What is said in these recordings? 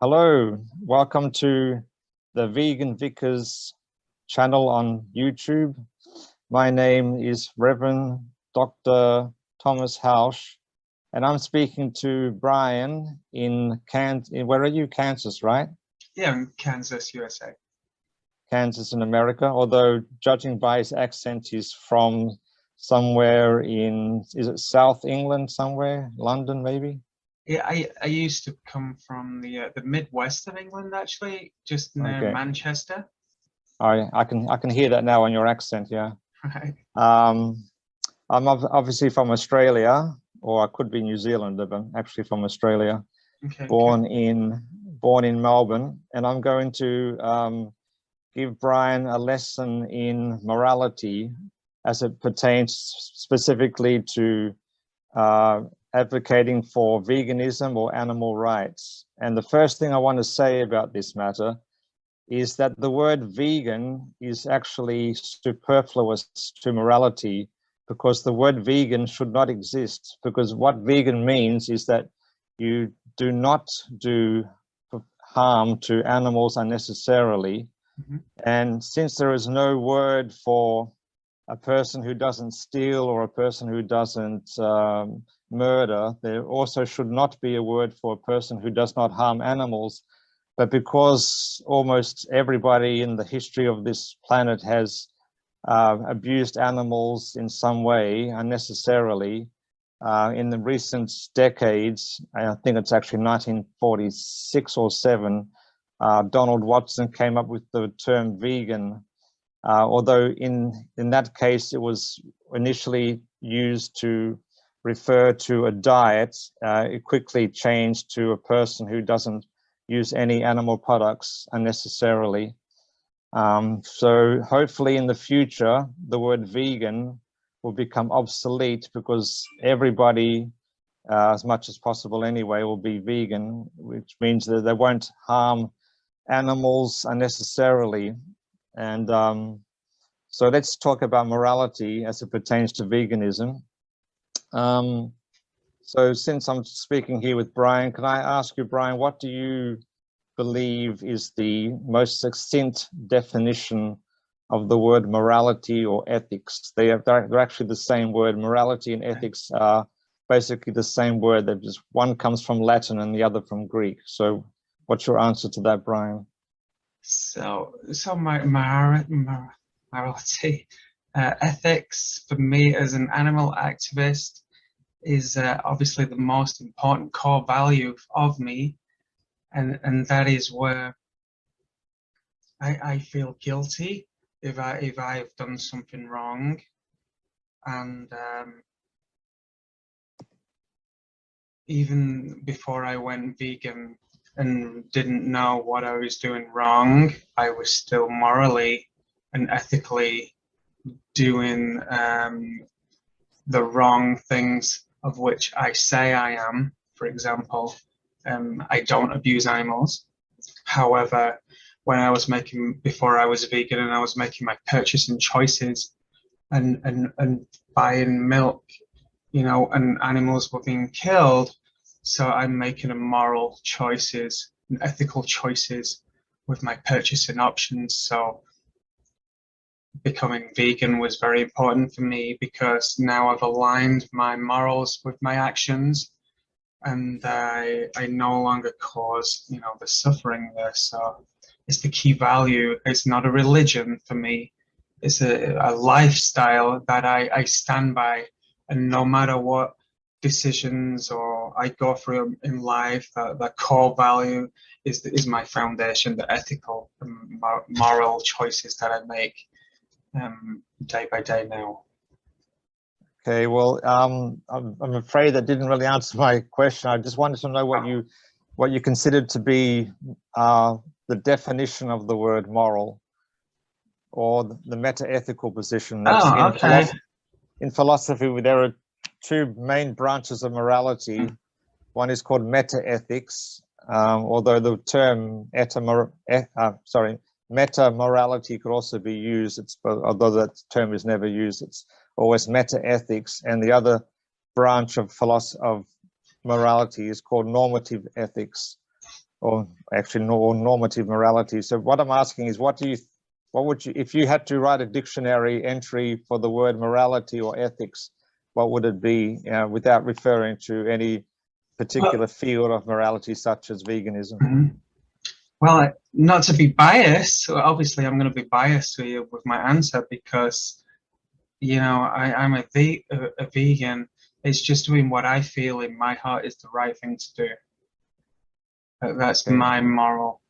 Hello, welcome to the Vegan Vicars channel on YouTube. My name is Reverend Dr. Thomas Hausch, and I'm speaking to Brian in where are you? Kansas, right? Yeah, in Kansas, USA. Kansas in America, although judging by his accent, he's from somewhere in, is it South England somewhere? London, maybe? Yeah, I used to come from the Midwest of England, actually, just near Manchester. I can hear that now on your accent, yeah. Right. I'm obviously from Australia, or I could be New Zealand, but I'm actually from Australia. Okay. Born in Melbourne, and I'm going to give Brian a lesson in morality as it pertains specifically to advocating for veganism or animal rights. And the first thing I want to say about this matter is that the word vegan is actually superfluous to morality, because the word vegan should not exist, because what vegan means is that you do not do harm to animals unnecessarily. Mm-hmm. And since there is no word for a person who doesn't steal or a person who doesn't murder, there also should not be a word for a person who does not harm animals. But because almost everybody in the history of this planet has abused animals in some way unnecessarily, in the recent decades, I think it's actually 1946 or 7, Donald Watson came up with the term vegan. Although in that case, it was initially used to refer to a diet, it quickly changed to a person who doesn't use any animal products unnecessarily. So hopefully in the future, the word vegan will become obsolete, because everybody, as much as possible anyway, will be vegan, which means that they won't harm animals unnecessarily. And so let's talk about morality as it pertains to veganism. So since I'm speaking here with Brian, can I ask you, Brian, what do you believe is the most succinct definition of the word morality or ethics? They're actually the same word. Morality and ethics are basically the same word. That just one comes from Latin and the other from Greek. So what's your answer to that, Brian? So my morality, ethics for me as an animal activist is obviously the most important core value of me, and that is where I feel guilty if I've done something wrong, and even before I went vegan and didn't know what I was doing wrong, I was still morally and ethically doing the wrong things of which I say I am. For example, I don't abuse animals. However, when I was before I was vegan and I was making my purchasing choices and buying milk, and animals were being killed, so I'm making a moral choices and ethical choices with my purchasing options. So becoming vegan was very important for me, because now I've aligned my morals with my actions, and I no longer cause the suffering there. So it's the key value. It's not a religion for me. It's a lifestyle that I stand by, and no matter what decisions or I go through in life, the core value is my foundation, the ethical and moral choices that I make day by day now. Okay, well, I'm afraid that didn't really answer my question. I just wanted to know what you considered to be the definition of the word moral, or the meta-ethical position. That's okay. In philosophy, there are two main branches of morality. One is called meta-ethics, although the term meta-morality could also be used, although that term is never used, it's always meta-ethics. And the other branch of morality is called normative ethics, or actually normative morality. So what I'm asking is, what would you, if you had to write a dictionary entry for the word morality or ethics, what would it be, without referring to any particular field of morality such as veganism? Well, not to be biased, so obviously I'm going to be biased with my answer because, you know, I'm a vegan. It's just doing what I feel in my heart is the right thing to do. That's Okay. my moral.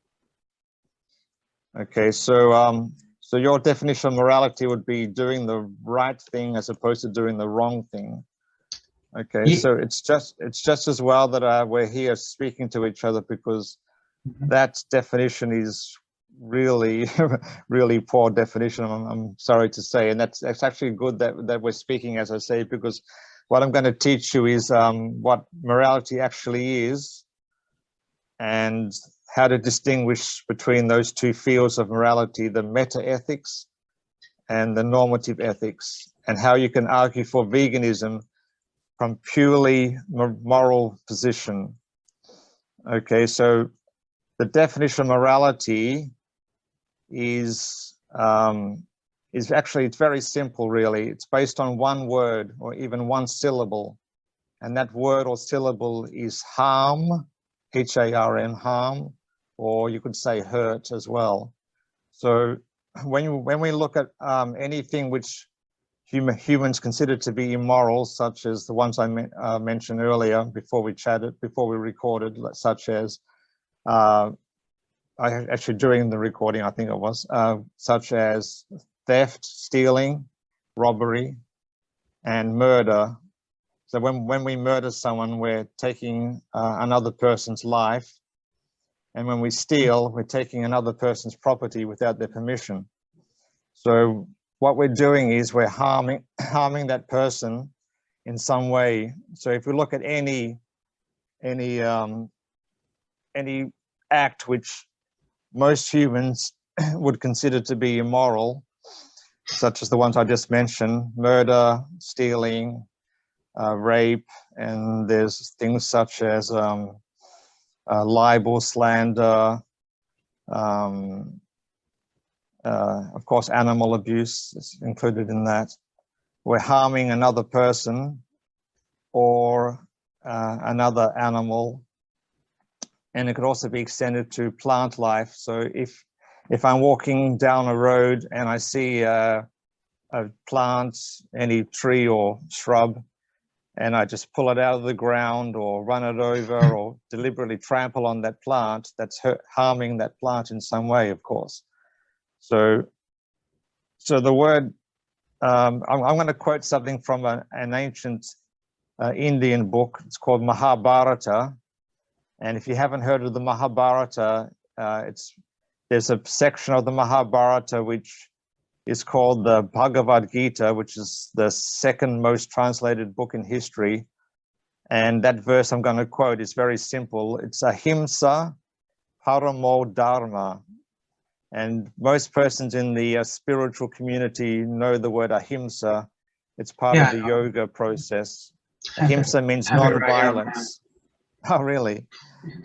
Okay, so so your definition of morality would be doing the right thing as opposed to doing the wrong thing. Okay, Yeah. so it's just as well that we're here speaking to each other, because that definition is really really poor definition. I'm sorry to say, and that's actually good that we're speaking, as I say, because what I'm going to teach you is what morality actually is, and how to distinguish between those two fields of morality, the meta ethics and the normative ethics, and how you can argue for veganism from purely moral position. Okay, so the definition of morality is actually, it's very simple, really. It's based on one word or even one syllable, and that word or syllable is harm, H-A-R-M, harm, or you could say hurt as well. So when we look at anything which humans consider to be immoral, such as the ones I mentioned earlier before we recorded, such as actually during the recording, I think it was, such as theft, stealing, robbery, and murder. So when we murder someone, we're taking another person's life. And when we steal, we're taking another person's property without their permission. So what we're doing is we're harming that person in some way. So if we look at any act which most humans would consider to be immoral, such as the ones I just mentioned, murder, stealing, rape, and there's things such as libel, slander, of course, animal abuse is included in that. We're harming another person or another animal, and it could also be extended to plant life. So if I'm walking down a road and I see a plant, any tree or shrub, and I just pull it out of the ground or run it over or deliberately trample on that plant, that's harming that plant in some way, of course. So the word, I'm going to quote something from an ancient Indian book. It's called Mahabharata. And if you haven't heard of the Mahabharata, there's a section of the Mahabharata which is called the Bhagavad Gita, which is the second most translated book in history. And that verse I'm going to quote is very simple. It's ahimsa paramo dharma. And most persons in the spiritual community know the word ahimsa. It's part of the yoga process. Ahimsa means non-violence. Oh, really?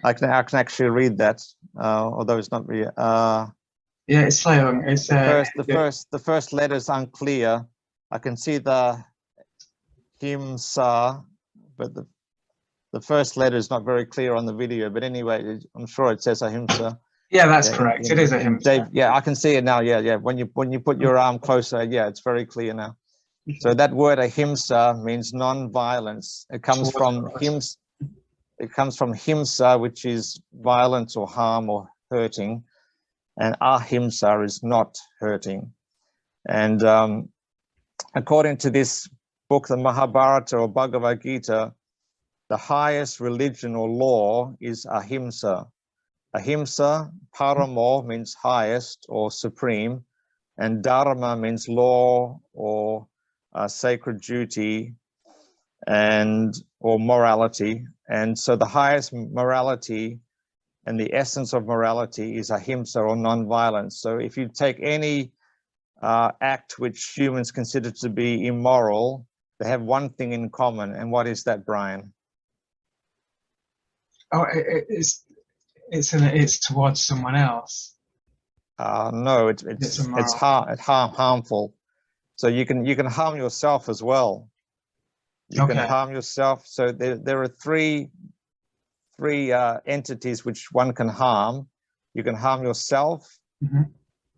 I can actually read that, although it's not really. Yeah, it's like it's the first letter is unclear. I can see the himsa, but the first letter is not very clear on the video. But anyway, I'm sure it says ahimsa. Yeah, that's correct. It is ahimsa. Yeah, I can see it now. Yeah. When you put your arm closer, yeah, it's very clear now. So that word ahimsa means non-violence. It comes from himsa. It comes from himsa, which is violence or harm or hurting, and ahimsa is not hurting. And according to this book, the Mahabharata or Bhagavad Gita, the highest religion or law is ahimsa. Ahimsa, paramo means highest or supreme, and dharma means law or sacred duty or morality. And so the highest morality and the essence of morality is ahimsa or non-violence. So if you take any act which humans consider to be immoral, they have one thing in common. And what is that, Brian? Oh, it's towards someone else. No, it's Immoral. harmful. So you can harm yourself as well. You can harm yourself. So there are three entities which one can harm. You can harm yourself,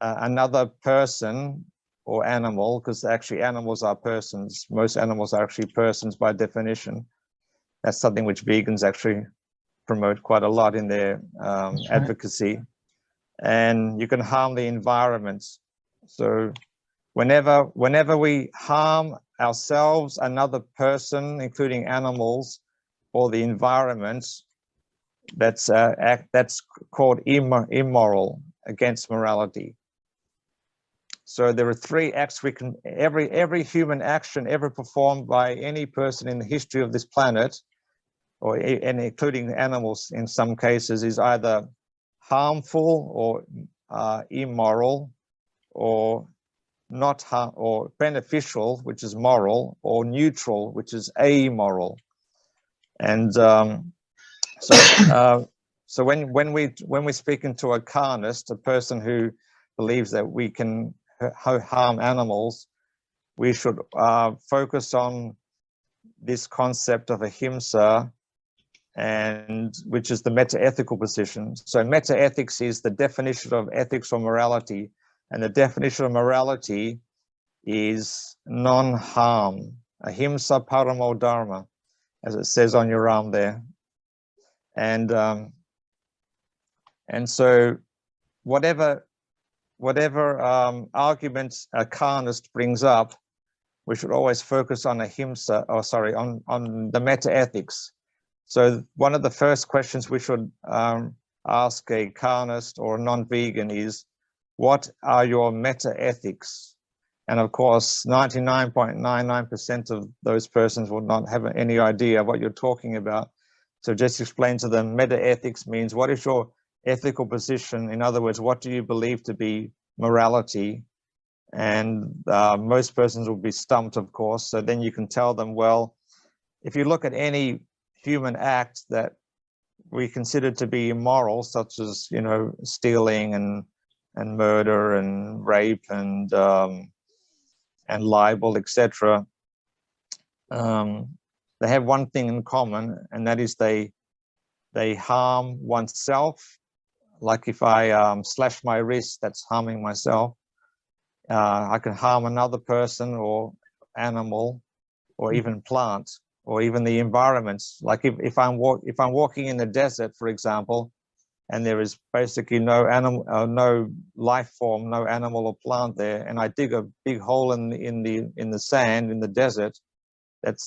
another person or animal, because actually animals are persons. Most animals are actually persons by definition. That's something which vegans actually promote quite a lot in their advocacy. And you can harm the environment. So whenever we harm ourselves, another person, including animals, or the environment, that's called immoral, against morality. So there are three acts we can, every human action ever performed by any person in the history of this planet, and including animals in some cases, is either harmful or immoral, or not or beneficial, which is moral, or neutral, which is amoral. And so when we speak into a carnist, a person who believes that we can harm animals, we should focus on this concept of ahimsa, and which is the meta-ethical position. So meta-ethics is the definition of ethics or morality, and the definition of morality is non-harm, ahimsa paramo dharma, as it says on your arm there. And so whatever arguments a carnist brings up, we should always focus on ahimsa, or sorry, on the meta-ethics. So one of the first questions we should ask a carnist or a non-vegan is, what are your meta-ethics? And of course, 99.99% of those persons will not have any idea what you're talking about. So just explain to them, meta-ethics means, what is your ethical position? In other words, what do you believe to be morality? And most persons will be stumped, of course. So then you can tell them, well, if you look at any human act that we consider to be immoral, such as, you know, stealing and murder and rape and libel, etc., they have one thing in common, and that is they harm oneself. Like if I slash my wrist, that's harming myself. I can harm another person or animal, or even plant, or even the environment. Like if I'm walking in the desert, for example, and there is basically no animal, no life form, no animal or plant there, and I dig a big hole in the sand in the desert, that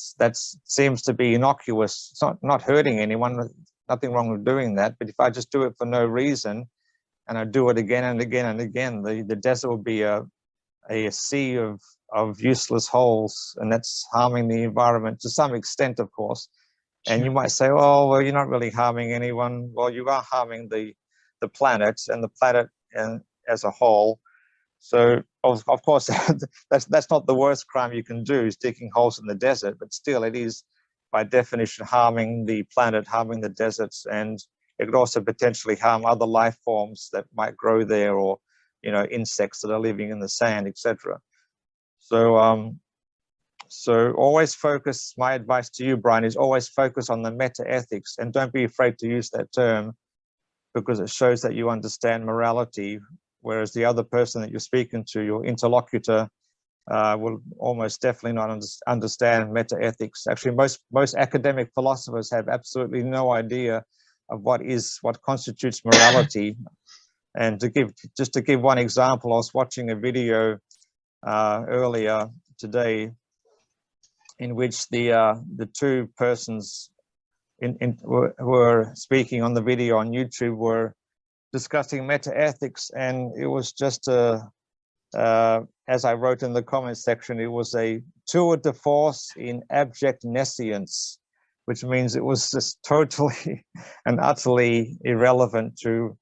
seems to be innocuous. It's not hurting anyone. Nothing wrong with doing that. But if I just do it for no reason, and I do it again and again and again, the desert will be a sea of useless holes, and that's harming the environment to some extent, of course. And you might say, oh, well, you're not really harming anyone. Well, you are harming the planet, and the planet as a whole. So of course, that's not the worst crime you can do, is digging holes in the desert, but still it is by definition harming the planet, harming the deserts, and it could also potentially harm other life forms that might grow there, or, you know, insects that are living in the sand, etc. So so always focus, my advice to you, Brian, is always focus on the meta-ethics, and don't be afraid to use that term, because it shows that you understand morality, whereas the other person that you're speaking to, your interlocutor, will almost definitely not understand meta-ethics. Actually, most academic philosophers have absolutely no idea of what constitutes morality. And to give one example, I was watching a video earlier today in which the two persons who were speaking on the video on YouTube were discussing meta-ethics, and it was just as I wrote in the comments section, it was a tour de force in abject nescience, which means it was just totally and utterly irrelevant to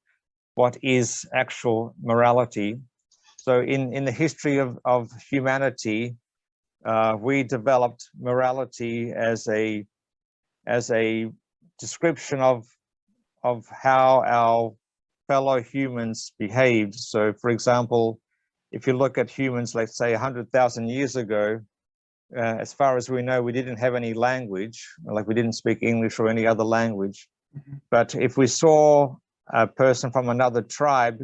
what is actual morality. So in the history of humanity, we developed morality as a description of how our fellow humans behaved. So, for example, if you look at humans, let's say 100,000 years ago, as far as we know, we didn't have any language, like we didn't speak English or any other language. But if we saw a person from another tribe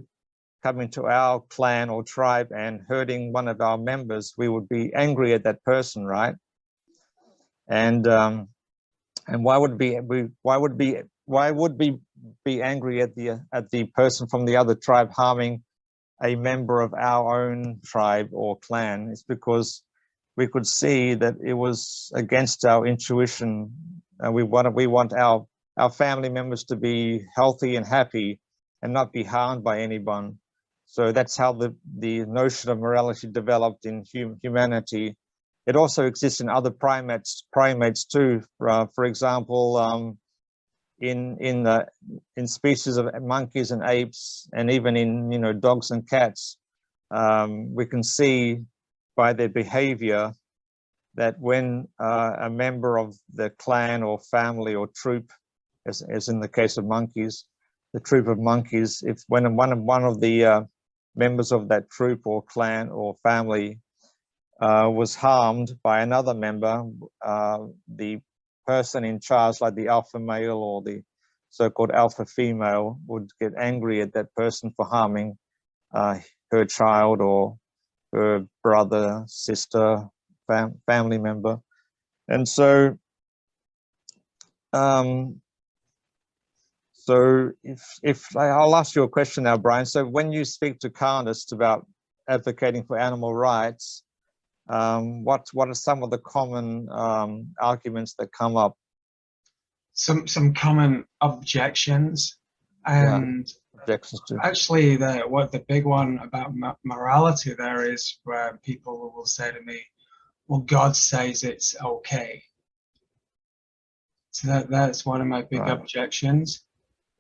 coming to our clan or tribe and hurting one of our members, we would be angry at that person, right? And why would be angry at the person from the other tribe harming a member of our own tribe or clan? It's because we could see that it was against our intuition. We want our family members to be healthy and happy and not be harmed by anyone. So that's how the notion of morality developed in humanity. It also exists in other primates too. For example, in species of monkeys and apes, and even in dogs and cats, we can see by their behavior that when a member of the clan or family or troop, as in the case of monkeys, the troop of monkeys, if when one of the members of that troop or clan or family was harmed by another member, the person in charge, like the alpha male or the so-called alpha female, would get angry at that person for harming her child or her brother, sister, family member. And so if I'll ask you a question now, Brian. So when you speak to carnists about advocating for animal rights, what are some of the common arguments that come up? Some common objections, and objections to. Actually, the big one about morality there is where people will say to me, "Well, God says it's okay." So that's one of my big objections.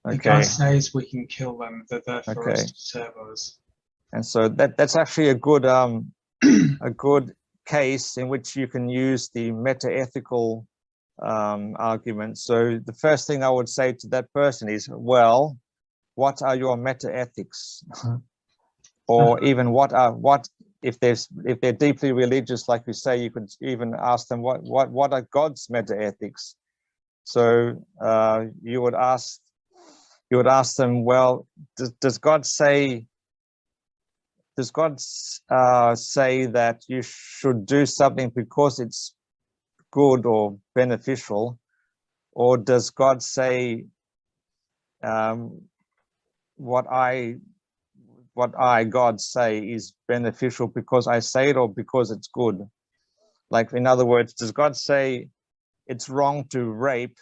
Okay. God says we can kill them; they're there for us to serve us. And so that's actually a good a good case in which you can use the meta-ethical argument. So the first thing I would say to that person is, well, what are your meta-ethics? Or even what if they're deeply religious, like you say, you could even ask them what are God's meta-ethics? So you would ask them, well, does God say that you should do something because it's good or beneficial, or does God say what I God say is beneficial because I say it or because it's good? Like, in other words, does God say it's wrong to rape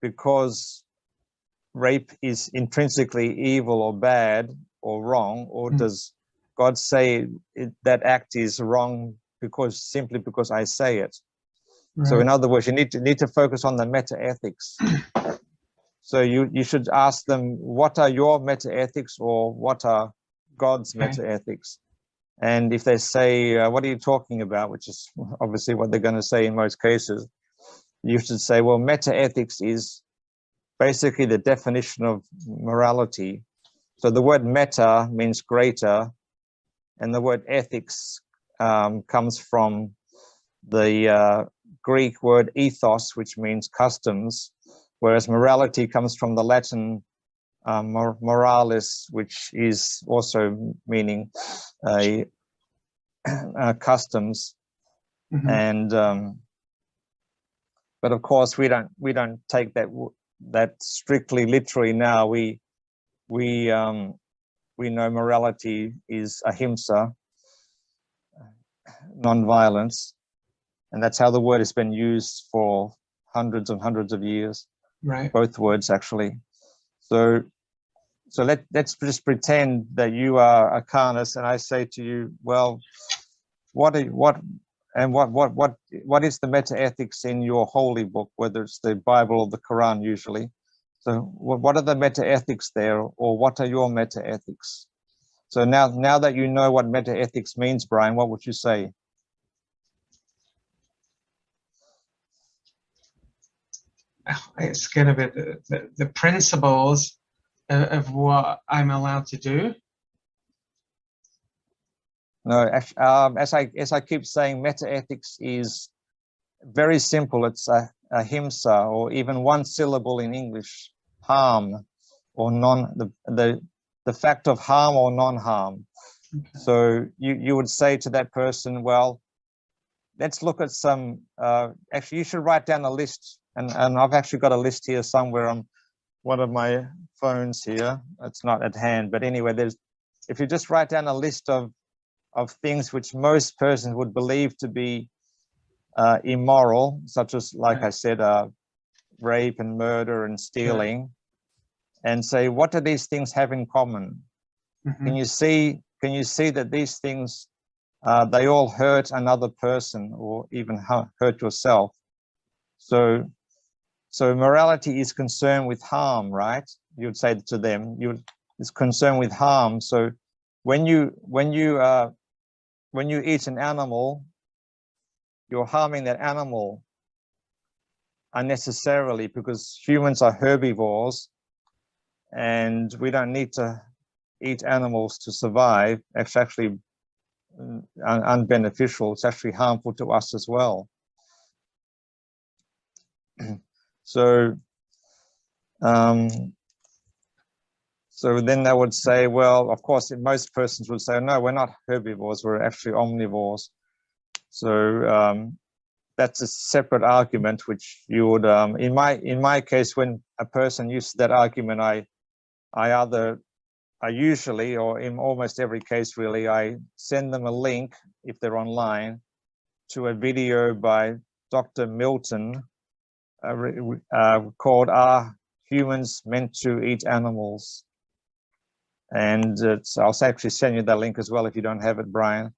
because rape is intrinsically evil or bad or wrong, or does God say that act is wrong simply because I say it? Right. So in other words, you need to focus on the meta-ethics. So you should ask them, what are your meta-ethics, or what are God's meta-ethics? And if they say, what are you talking about, which is obviously what they're going to say in most cases, you should say, well, meta-ethics is basically the definition of morality. So the word meta means greater, and the word ethics comes from the Greek word ethos, which means customs, whereas morality comes from the Latin moralis, which is also meaning customs. And but of course we don't take that strictly literally now. We know morality is ahimsa, non-violence, and that's how the word has been used for hundreds and hundreds of years. Right. Both words, actually. So let's just pretend that you are a carnist, and I say to you, well, what is the meta-ethics in your holy book, whether it's the Bible or the Quran usually? So what are the meta-ethics there, or what are your meta-ethics? So now that you know what meta-ethics means, Brian, what would you say? it's going to be the principles of what I'm allowed to do. No, as I keep saying, meta-ethics is very simple. It's ahimsa, or even one syllable in English, harm, or the fact of harm or non-harm. Okay. So you would say to that person, well, let's look at some, actually you should write down a list, and I've actually got a list here somewhere on one of my phones here. It's not at hand, but anyway, if you just write down a list of things which most persons would believe to be immoral, such as, like I said, rape and murder and stealing, and say, what do these things have in common? Mm-hmm. Can you see that these things, they all hurt another person, or even hurt yourself? So morality is concerned with harm, right? You'd say to them, it's concerned with harm. So when you eat an animal, you're harming that animal unnecessarily, because humans are herbivores and we don't need to eat animals to survive. It's actually unbeneficial. It's actually harmful to us as well. So then they would say, well, of course, most persons would say, no, we're not herbivores, we're actually omnivores. So that's a separate argument, which you would, in my case, when a person uses that argument, I usually, or in almost every case really, I send them a link, if they're online, to a video by Dr. Milton called "Are Humans Meant to Eat Animals?" And I'll actually send you that link as well if you don't have it, Brian.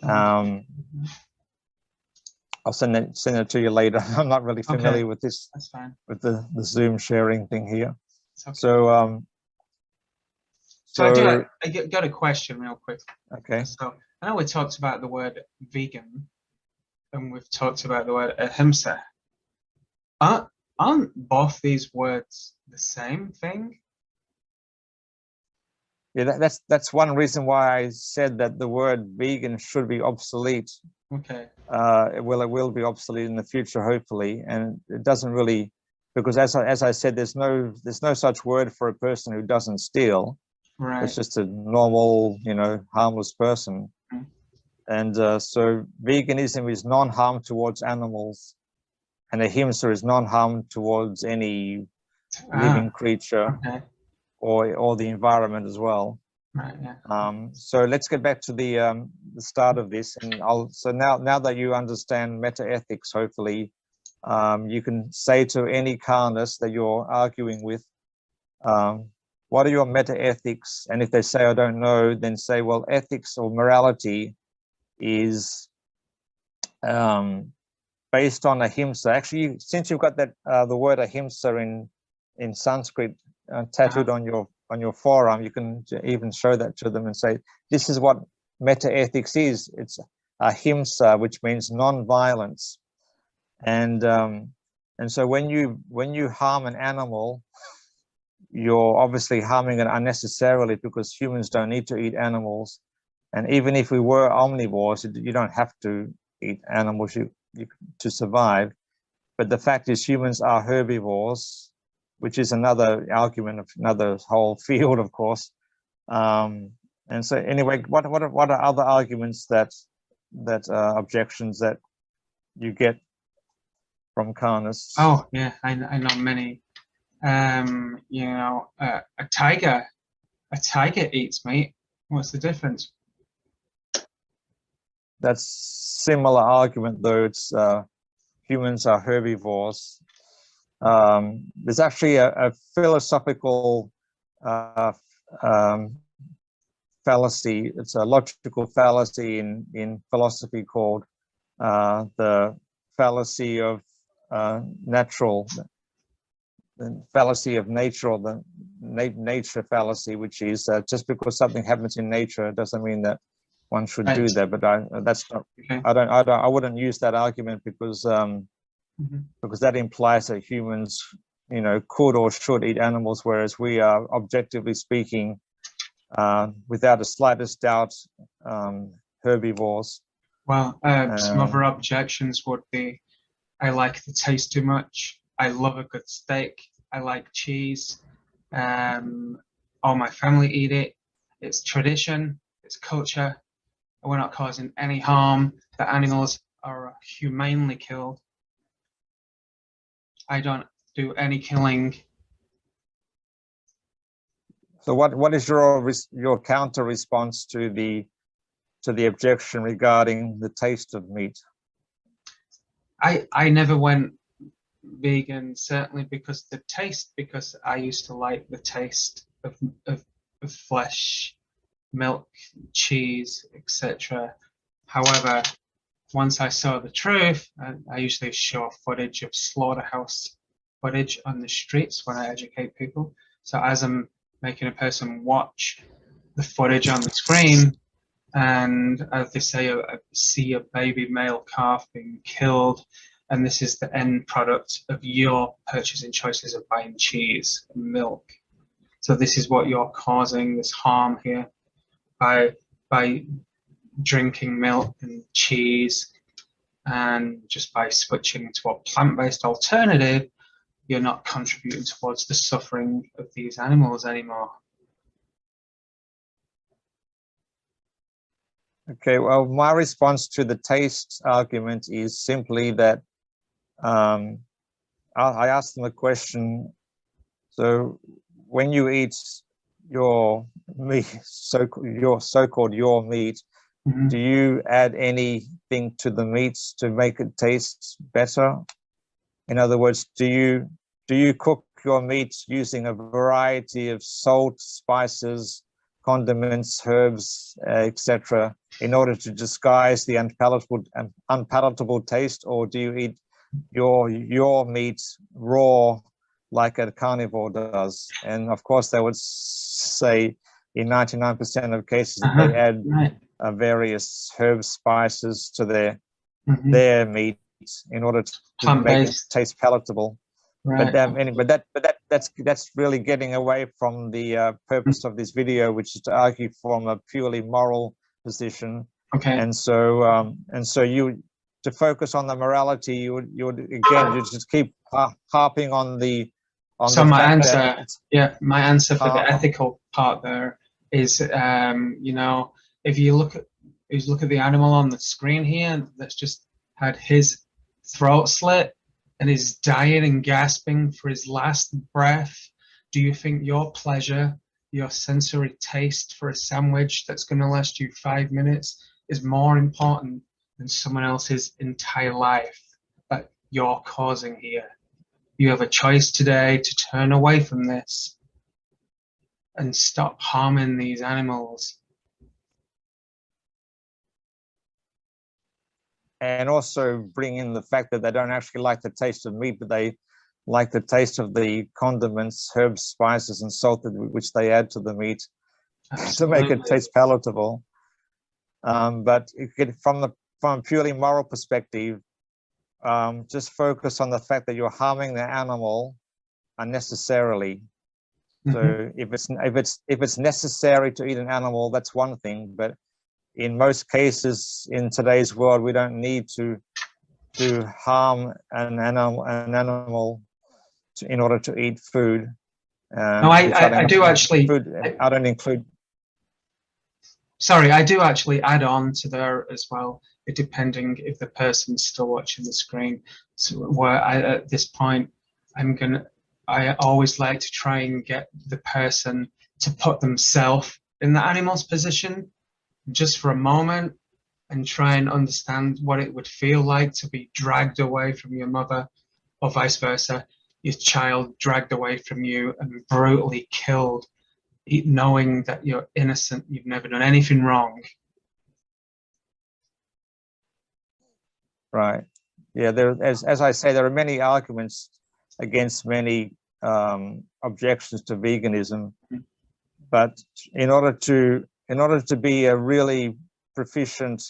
I'll send it to you later. I'm not really familiar with this. That's fine. With the Zoom sharing thing here. Okay. So I got a question real quick. Okay. So I know we talked about the word vegan, and we've talked about the word ahimsa. Aren't both these words the same thing? Yeah, that's one reason why I said that the word vegan should be obsolete. Okay. It will be obsolete in the future, hopefully, and it doesn't really, because as I said, there's no such word for a person who doesn't steal. Right. It's just a normal, harmless person. Mm-hmm. And so veganism is non-harm towards animals, and ahimsa is non-harm towards any living creature. Okay. or the environment as well. Right. Yeah. So let's get back to the start of this, and so now that you understand meta-ethics, hopefully you can say to any carnist that you're arguing with, what are your meta-ethics? And if they say I don't know, then say, well, ethics or morality is based on ahimsa. Actually, since you've got that the word ahimsa in Sanskrit tattooed on your forearm, you can even show that to them and say, this is what meta-ethics is. It's ahimsa, which means non-violence. And so when you harm an animal, you're obviously harming it unnecessarily, because humans don't need to eat animals. And even if we were omnivores, you don't have to eat animals to survive. But the fact is, humans are herbivores, which is another argument of another whole field, of course. And so anyway, what are other arguments that objections that you get from carnists? Oh yeah, I know many. A tiger eats meat. What's the difference? That's similar argument, though. It's humans are herbivores. There's actually a philosophical fallacy. It's a logical fallacy in philosophy called the fallacy of the fallacy of nature, or the nature fallacy, which is just because something happens in nature doesn't mean that one should do that. But that's not. Okay. I wouldn't use that argument, because because that implies that humans, you know, could or should eat animals, whereas we are, objectively speaking, without the slightest doubt, herbivores. Well, some other objections would be, I like the taste too much. I love a good steak. I like cheese. All my family eat it. It's tradition. It's culture. We're not causing any harm. The animals are humanely killed. I don't do any killing. So what is your counter response to the objection regarding the taste of meat? I never went vegan, certainly because I used to like the taste of flesh, milk, cheese, etc. However, once I saw the truth, I usually show footage of slaughterhouse footage on the streets when I educate people. So as I'm making a person watch the footage on the screen, and as they say, I see a baby male calf being killed, and this is the end product of your purchasing choices of buying cheese and milk. So this is what you're causing, this harm here, by drinking milk and cheese, and just by switching to a plant-based alternative, you're not contributing towards the suffering of these animals anymore. Okay, well, my response to the taste argument is simply that I asked them a question. So when you eat your meat, your so-called meat, do you add anything to the meat to make it taste better? In other words, do you cook your meat using a variety of salt, spices, condiments, herbs, etc., in order to disguise the unpalatable taste, or do you eat your meat raw like a carnivore does? And of course, they would say in 99% of cases that they add various herbs, spices to their meat in order to make it taste palatable. Right. But that's really getting away from the purpose of this video, which is to argue from a purely moral position. Okay. And so you, to focus on the morality, you would just keep harping on the. So my answer for the ethical part there is, you know, if you look at the animal on the screen here that's just had his throat slit and is dying and gasping for his last breath, do you think your pleasure, your sensory taste for a sandwich that's going to last you 5 minutes is more important than someone else's entire life that you're causing here? You have a choice today to turn away from this and stop harming these animals. And also bring in the fact that they don't actually like the taste of meat, but they like the taste of the condiments, herbs, spices, and salt which they add to the meat. Absolutely. To make it taste palatable. But from a purely moral perspective, just focus on the fact that you're harming the animal unnecessarily. So if it's necessary to eat an animal, that's one thing. But in most cases in today's world, we don't need to harm an animal in order to eat food. No, I do actually. I don't include. Sorry, I do actually add on to there as well, depending if the person's still watching the screen. So where at this point, I always like to try and get the person to put themselves in the animal's position just for a moment and try and understand what it would feel like to be dragged away from your mother, or vice versa, your child dragged away from you and brutally killed, knowing that you're innocent, you've never done anything wrong. Right. Yeah, as I say, there are many arguments against many objections to veganism, but in order to be a really proficient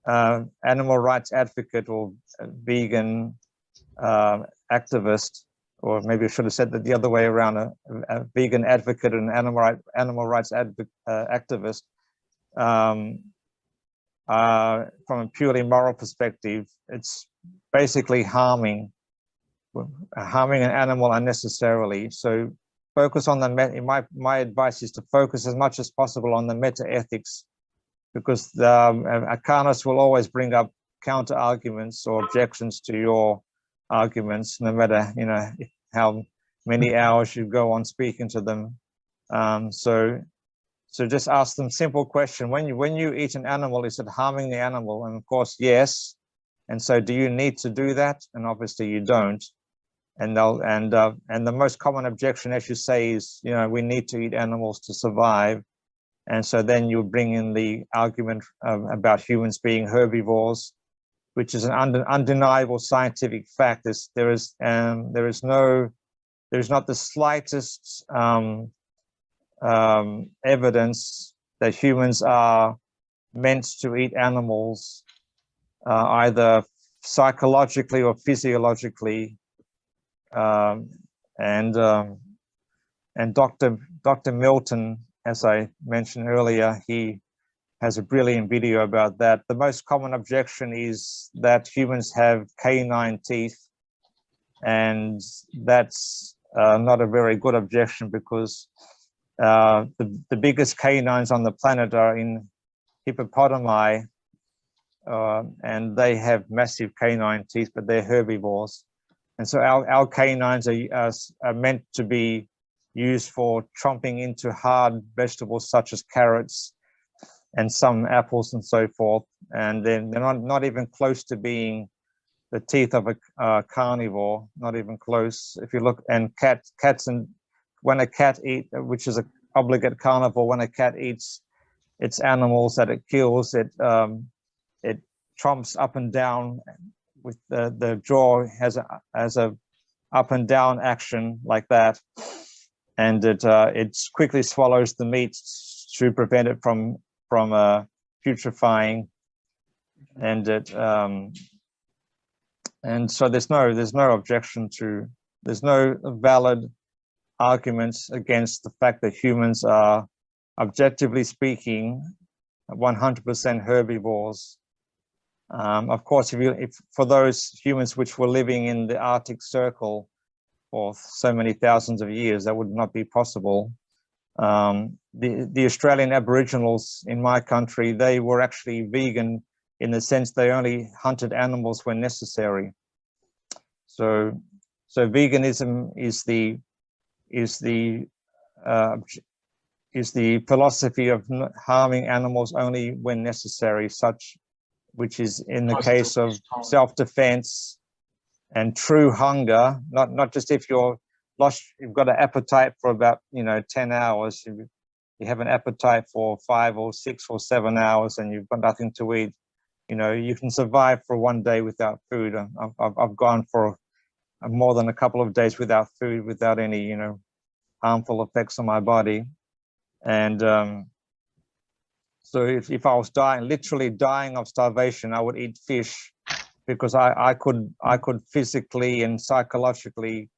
animal rights advocate or vegan, activist, or maybe I should have said that the other way around, a vegan advocate and animal rights activist, from a purely moral perspective, it's basically harming an animal unnecessarily. So focus on my advice is to focus as much as possible on the meta ethics, because a carnist will always bring up counter arguments or objections to your arguments, no matter how many hours you go on speaking to them. So just ask them simple question: when you eat an animal, is it harming the animal? And of course, yes. And so, do you need to do that? And obviously, you don't. And the most common objection, as you say, is we need to eat animals to survive. And so then you bring in the argument about humans being herbivores, which is an undeniable scientific fact. There is not the slightest evidence that humans are meant to eat animals, either psychologically or physiologically. And Dr. Milton, as I mentioned earlier, he has a brilliant video about that. The most common objection is that humans have canine teeth, and that's not a very good objection, because the biggest canines on the planet are in hippopotami, and they have massive canine teeth, but they're herbivores. And so our canines are meant to be used for chomping into hard vegetables such as carrots and some apples and so forth. And then they're not even close to being the teeth of a carnivore, not even close. If you look, and cats, and when a cat eats, which is an obligate carnivore, when a cat eats its animals that it kills, it chomps up and down with the jaw has a up and down action like that, and it quickly swallows the meat to prevent it from putrefying, and so there's no objection to, there's no valid arguments against the fact that humans are, objectively speaking, 100% herbivores. Of course, if for those humans which were living in the Arctic Circle for so many thousands of years, that would not be possible. The Australian Aboriginals in my country, they were actually vegan in the sense they only hunted animals when necessary. So veganism is the philosophy of harming animals only when necessary, which is in the case of self-defense and true hunger, not just if you've got an appetite for about 10 hours, you have an appetite for 5 or 6 or 7 hours and you've got nothing to eat. You can survive for one day without food. I've gone for more than a couple of days without food, without any harmful effects on my body. And so if I was literally dying of starvation, I would eat fish, because I could physically and psychologically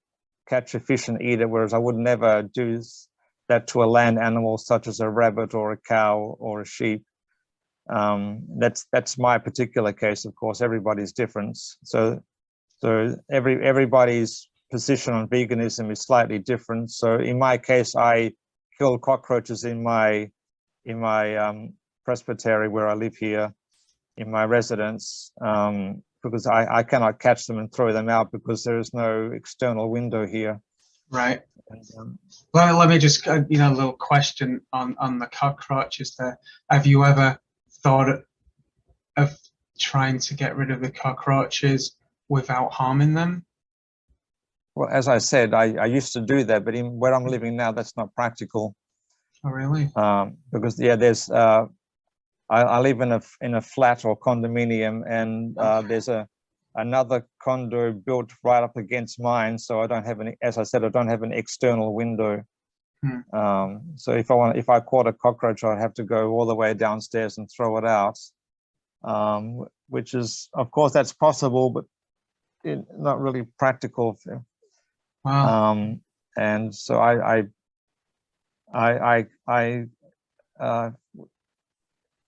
catch a fish and eat it, whereas I would never do that to a land animal such as a rabbit or a cow or a sheep. That's my particular case. Of course, everybody's different. So everybody's position on veganism is slightly different. So in my case, I kill cockroaches in my presbytery where I live here, in my residence, because I cannot catch them and throw them out because there is no external window here. Right. And, well, let me just, a little question on the cockroaches there. Have you ever thought of trying to get rid of the cockroaches without harming them? Well, as I said, I used to do that, but where I'm living now, that's not practical. Oh, really? Because there's I live in a flat or condominium, and there's another condo built right up against mine, so I don't have any. As I said, I don't have an external window. So if I caught a cockroach, I'd have to go all the way downstairs and throw it out, which is, of course, that's possible, but not really practical. Wow. And so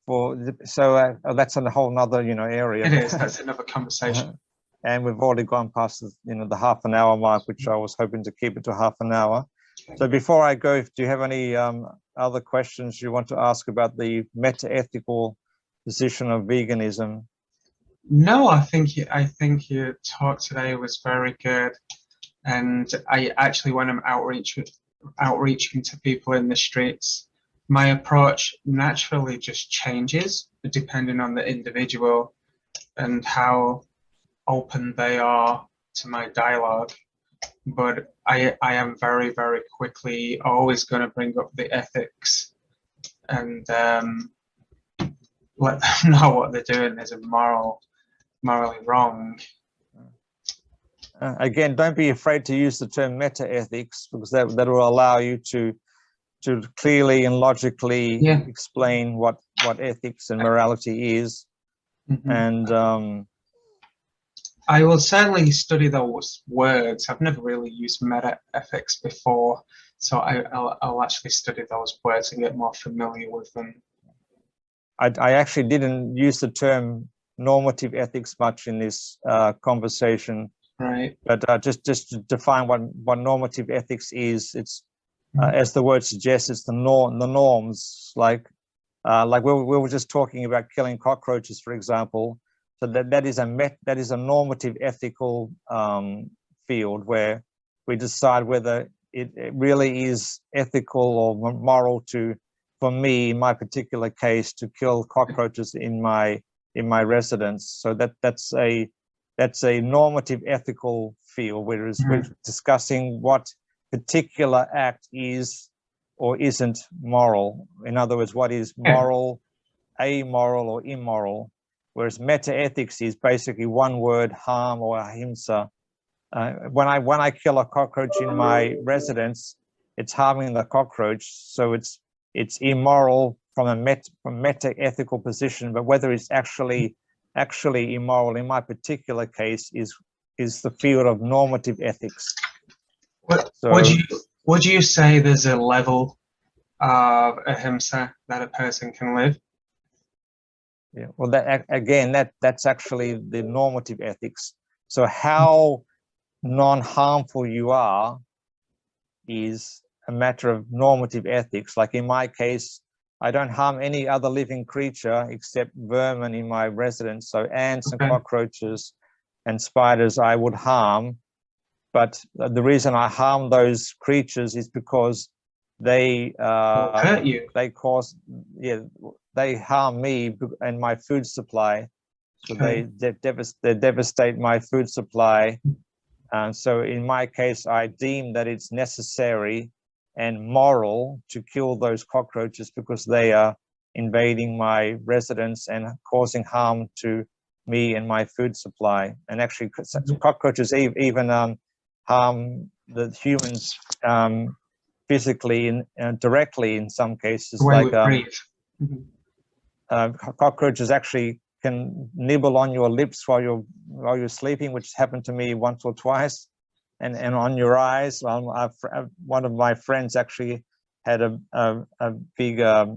that's a whole nother area. It is. That's another conversation. And we've already gone past the half an hour mark, which I was hoping to keep it to half an hour. So before I go, do you have any other questions you want to ask about the meta-ethical position of veganism? No, I think your talk today was very good, and I actually, when I'm outreaching to people in the streets, my approach naturally just changes depending on the individual and how open they are to my dialogue. But I am very, very quickly always going to bring up the ethics and let them know what they're doing is morally wrong. Again, don't be afraid to use the term meta-ethics, because that will allow you to clearly and logically explain what ethics and morality is. Mm-hmm. And I will certainly study those words. I've never really used meta-ethics before, so I'll actually study those words and get more familiar with them. I actually didn't use the term normative ethics much in this conversation, right? But just to define what normative ethics is, it's as the word suggests, it's the norms. Like we were just talking about killing cockroaches, for example. So that is a normative ethical field where we decide whether it really is ethical or moral for me, in my particular case, to kill cockroaches in my residence. So that's a normative ethical field, whereas we're discussing what particular act is or isn't moral. In other words, what is moral, amoral, or immoral. Whereas meta-ethics is basically one word, harm or ahimsa. When I kill a cockroach in my residence, it's harming the cockroach, so it's immoral from a meta-ethical position. But whether it's actually immoral in my particular case is the field of normative ethics. Would you say there's a level of ahimsa that a person can live? Yeah, well, that's actually the normative ethics. So how non-harmful you are is a matter of normative ethics. Like in my case, I don't harm any other living creature except vermin in my residence. So ants and cockroaches and spiders I would harm. But the reason I harm those creatures is because they hurt you. They harm me and my food supply. So they devastate my food supply. And so in my case, I deem that it's necessary and moral to kill those cockroaches because they are invading my residence and causing harm to me and my food supply. And actually, cockroaches even harm the humans physically and directly in some cases. Like cockroaches actually can nibble on your lips while you're sleeping, which happened to me once or twice, and on your eyes. One of my friends actually had a big a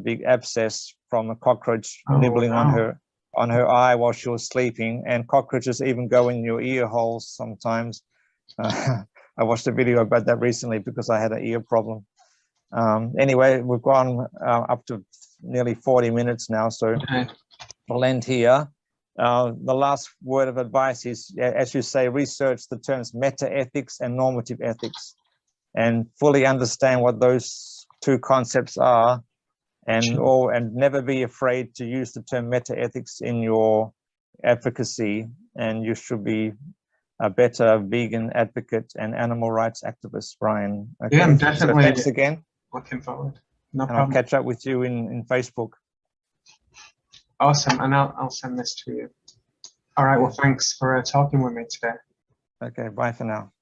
big abscess from a cockroach nibbling on her eye while she was sleeping. And cockroaches even go in your ear holes sometimes. I watched a video about that recently because I had an ear problem. Anyway, we've gone up to nearly 40 minutes now, so we'll end here. The last word of advice is, as you say, research the terms meta-ethics and normative ethics and fully understand what those two concepts are, and never be afraid to use the term meta-ethics in your advocacy, and you should be a better vegan advocate and animal rights activist, Brian. Okay? Yeah, I'm definitely. So thanks again. Looking forward. No problem. I'll catch up with you in Facebook. Awesome, and I'll send this to you. All right, well, thanks for talking with me today. Okay, bye for now.